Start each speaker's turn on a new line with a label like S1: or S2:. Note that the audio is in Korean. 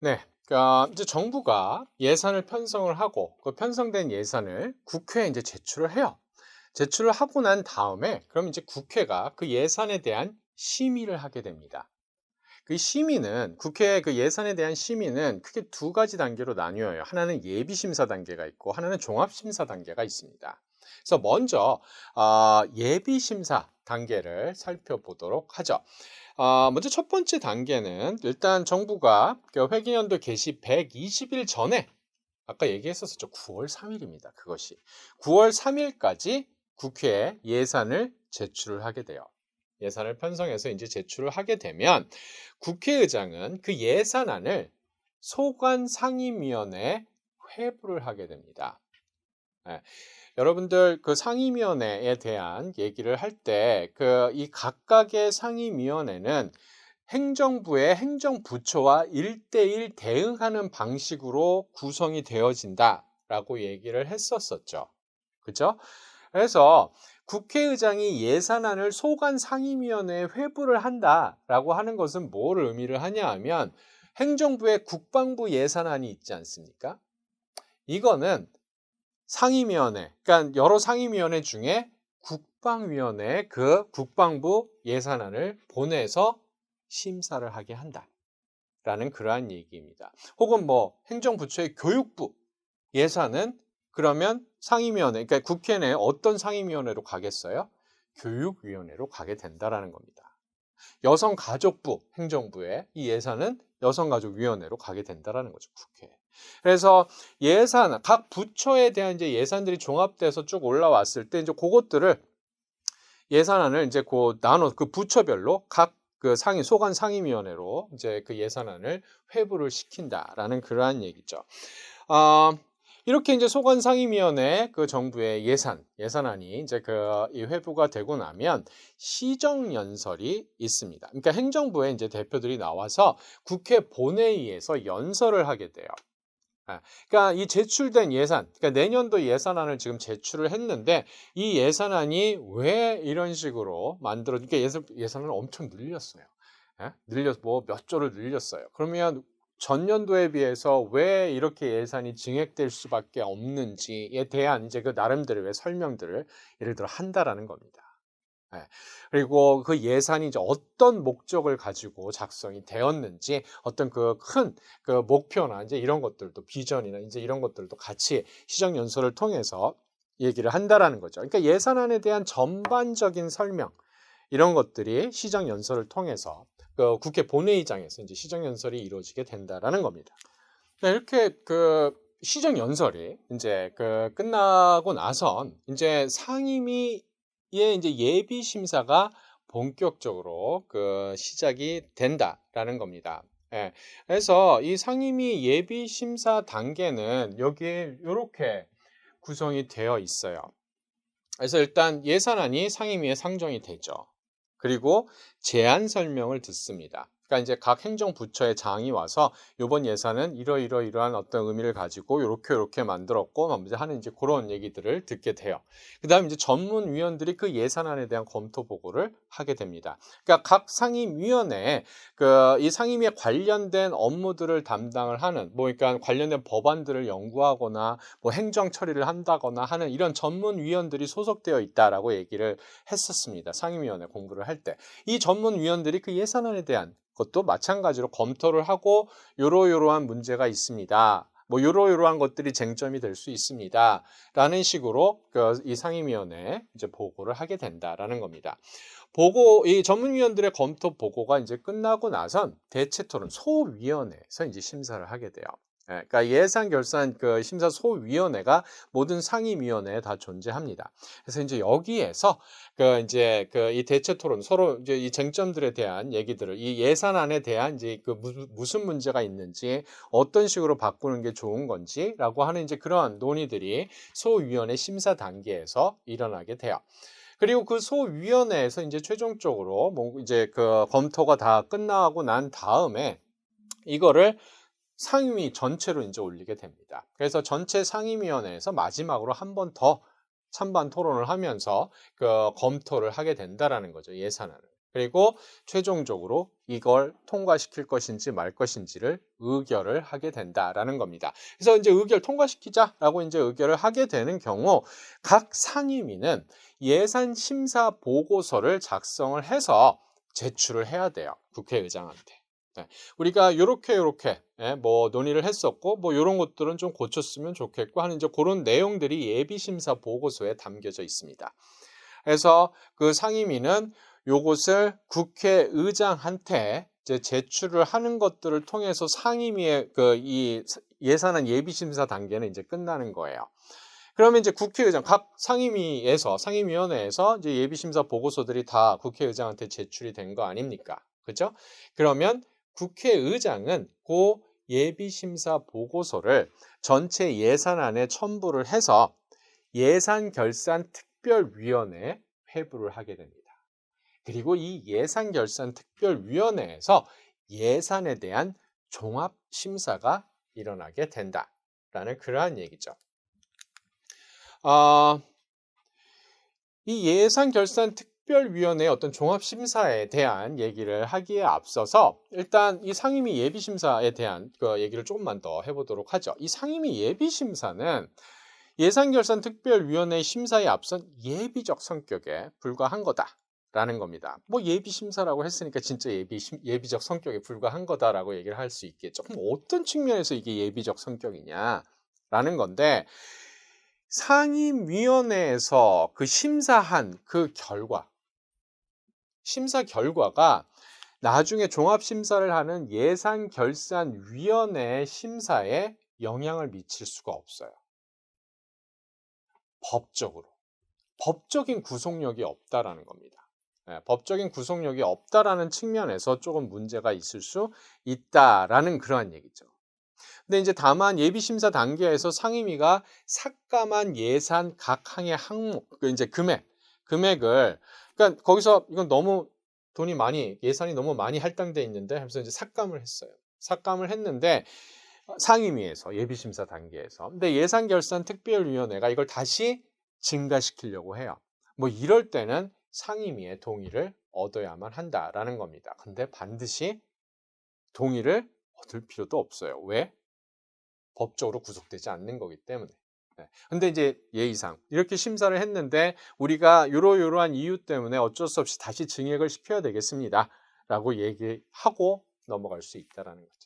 S1: 네. 그러니까 이제 정부가 예산을 편성을 하고 그 편성된 예산을 국회에 이제 제출을 해요. 제출을 하고 난 다음에 그럼 이제 국회가 그 예산에 대한 심의를 하게 됩니다. 그 심의는 국회 그 예산에 대한 심의는 크게 두 가지 단계로 나뉘어요. 하나는 예비 심사 단계가 있고 하나는 종합 심사 단계가 있습니다. 그래서 먼저 예비 심사 단계를 살펴보도록 하죠. 먼저 첫 번째 단계는 일단 정부가 그 회계연도 개시 120일 전에 아까 얘기했었죠. 9월 3일입니다. 그것이 9월 3일까지 국회에 예산을 제출을 하게 돼요. 예산을 편성해서 이제 제출을 하게 되면 국회의장은 그 예산안을 소관 상임위원회에 회부를 하게 됩니다. 예. 여러분들 그 상임위원회에 대한 얘기를 할 때 그 이 각각의 상임위원회는 행정부의 행정부처와 1대1 대응하는 방식으로 구성이 되어진다라고 얘기를 했었었죠. 그죠? 그래서 국회의장이 예산안을 소관 상임위원회에 회부를 한다라고 하는 것은 뭘 의미를 하냐 하면 행정부의 국방부 예산안이 있지 않습니까? 이거는 상임위원회, 그러니까 여러 상임위원회 중에 국방위원회에 그 국방부 예산안을 보내서 심사를 하게 한다라는 그러한 얘기입니다. 혹은 뭐 행정부처의 교육부 예산은 그러면 상임위원회, 그러니까 국회 내 어떤 상임위원회로 가겠어요? 교육위원회로 가게 된다라는 겁니다. 여성가족부 행정부의 이 예산은 여성가족위원회로 가게 된다라는 거죠, 국회에. 그래서 예산, 각 부처에 대한 이제 예산들이 종합돼서 쭉 올라왔을 때 이제 그것들을 예산안을 이제 그 부처별로 각 그 소관 상임위원회로 이제 그 예산안을 회부를 시킨다라는 그러한 얘기죠. 어, 이렇게 이제 소관 상임위원회 그 정부의 예산안이 이제 이 회부가 되고 나면 시정연설이 있습니다. 그러니까 행정부의 이제 대표들이 나와서 국회 본회의에서 연설을 하게 돼요. 그러니까 이 제출된 예산, 그러니까 내년도 예산안을 지금 제출을 했는데 이 예산안이 왜 이런 식으로 그러니까 예산을 엄청 늘렸어요. 뭐 몇 조를 늘렸어요. 그러면 전년도에 비해서 왜 이렇게 예산이 증액될 수밖에 없는지에 대한 이제 그 나름대로의 설명들을 예를 들어 한다라는 겁니다. 예. 그리고 그 예산이 이제 어떤 목적을 가지고 작성이 되었는지 어떤 그 큰 그 목표나 이제 이런 것들도 비전이나 이제 이런 것들도 같이 시정연설을 통해서 얘기를 한다라는 거죠. 그러니까 예산안에 대한 전반적인 설명 이런 것들이 시정연설을 통해서 그 국회 본회의장에서 이제 시정연설이 이루어지게 된다라는 겁니다. 네, 이렇게 그 시정연설이 이제 그 끝나고 나선 이제 상임위의 이제 예비 심사가 본격적으로 그 시작이 된다라는 겁니다. 예. 그래서 이 상임위 예비 심사 단계는 여기에 이렇게 구성이 되어 있어요. 그래서 일단 예산안이 상임위에 상정이 되죠. 그리고 제안 설명을 듣습니다. 그러니까 이제 각 행정부처의 장이 와서 이번 예산은 이러이러이러한 어떤 의미를 가지고 요렇게 만들었고 막 이제 하는 이제 그런 얘기들을 듣게 돼요. 그다음에 이제 전문위원들이 그 예산안에 대한 검토 보고를 하게 됩니다. 그러니까 각 상임위원회에 이 상임위에 관련된 업무들을 담당을 하는 그러니까 관련된 법안들을 연구하거나 뭐 행정 처리를 한다거나 하는 이런 전문위원들이 소속되어 있다라고 얘기를 했었습니다. 상임위원회 공부를 할 때. 이 전문위원들이 그 예산안에 대한 것도 마찬가지로 검토를 하고 요러요러한 문제가 있습니다. 뭐 요러요러한 것들이 쟁점이 될 수 있습니다. 라는 식으로 이 상임위원회에 이제 보고를 하게 된다라는 겁니다. 이 전문위원들의 검토 보고가 이제 끝나고 나선 대체 토론 소위원회에서 이제 심사를 하게 돼요. 그러니까 예산 결산 그 심사 소위원회가 모든 상임위원회에 다 존재합니다. 그래서 이제 여기에서 이 대체 토론 서로 이제 이 쟁점들에 대한 얘기들을 이 예산안에 대한 이제 그 무슨 문제가 있는지 어떤 식으로 바꾸는 게 좋은 건지라고 하는 이제 그런 논의들이 소위원회 심사 단계에서 일어나게 돼요. 그리고 그 소위원회에서 이제 최종적으로 뭐 이제 그 검토가 다 끝나고 난 다음에 이거를 상임위 전체로 이제 올리게 됩니다. 그래서 전체 상임위원회에서 마지막으로 한 번 더 찬반 토론을 하면서 그 검토를 하게 된다라는 거죠, 예산안을. 그리고 최종적으로 이걸 통과시킬 것인지 말 것인지를 의결을 하게 된다라는 겁니다. 그래서 이제 통과시키자라고 이제 의결을 하게 되는 경우 각 상임위는 예산 심사 보고서를 작성을 해서 제출을 해야 돼요. 국회의장한테. 네. 우리가 요렇게 뭐 논의를 했었고 뭐 요런 것들은 좀 고쳤으면 좋겠고 하는 이제 그런 내용들이 예비 심사 보고서에 담겨져 있습니다. 그래서 그 상임위는 요것을 국회의장한테 이제 제출을 하는 것들을 통해서 상임위의 이 예산안 예비 심사 단계는 이제 끝나는 거예요. 그러면 이제 국회의장 각 상임위원회에서 이제 예비 심사 보고서들이 다 국회의장한테 제출이 된 거 아닙니까? 그죠? 그러면 국회의장은 그 예비 심사 보고서를 전체 예산안에 첨부를 해서 예산결산특별위원회에 회부를 하게 됩니다. 그리고 이 예산결산특별위원회에서 예산에 대한 종합심사가 일어나게 된다라는 그러한 얘기죠. 이 예산결산특별위원회의 어떤 종합심사에 대한 얘기를 하기에 앞서서 일단 이 상임위 예비심사에 대한 그 얘기를 조금만 더 해보도록 하죠. 이 상임위 예비심사는 예산결산특별위원회 심사에 앞선 예비적 성격에 불과한 거다라는 겁니다. 뭐 예비심사라고 했으니까 진짜 예비적 성격에 불과한 거다라고 얘기를 할 수 있겠죠. 그럼 어떤 측면에서 이게 예비적 성격이냐라는 건데 상임위원회에서 그 심사한 그 심사 결과가 나중에 종합심사를 하는 예산결산위원회 심사에 영향을 미칠 수가 없어요. 법적인 구속력이 없다라는 겁니다. 네, 법적인 구속력이 없다라는 측면에서 조금 문제가 있을 수 있다라는 그러한 얘기죠. 근데 이제 다만 예비심사 단계에서 상임위가 삭감한 예산 각 항의 항목, 이제 금액을, 그러니까 거기서 이건 너무 예산이 너무 많이 할당돼 있는데 하면서 이제 삭감을 했어요. 삭감을 했는데 상임위에서 예비심사 단계에서. 근데 예산결산특별위원회가 이걸 다시 증가시키려고 해요. 뭐 이럴 때는 상임위의 동의를 얻어야만 한다라는 겁니다. 근데 반드시 동의를 얻을 필요도 없어요. 왜? 법적으로 구속되지 않는 거기 때문에. 네. 근데 이제 예의상 이렇게 심사를 했는데 우리가 이러한 이유 때문에 어쩔 수 없이 다시 증액을 시켜야 되겠습니다. 라고 얘기하고 넘어갈 수 있다는 거죠.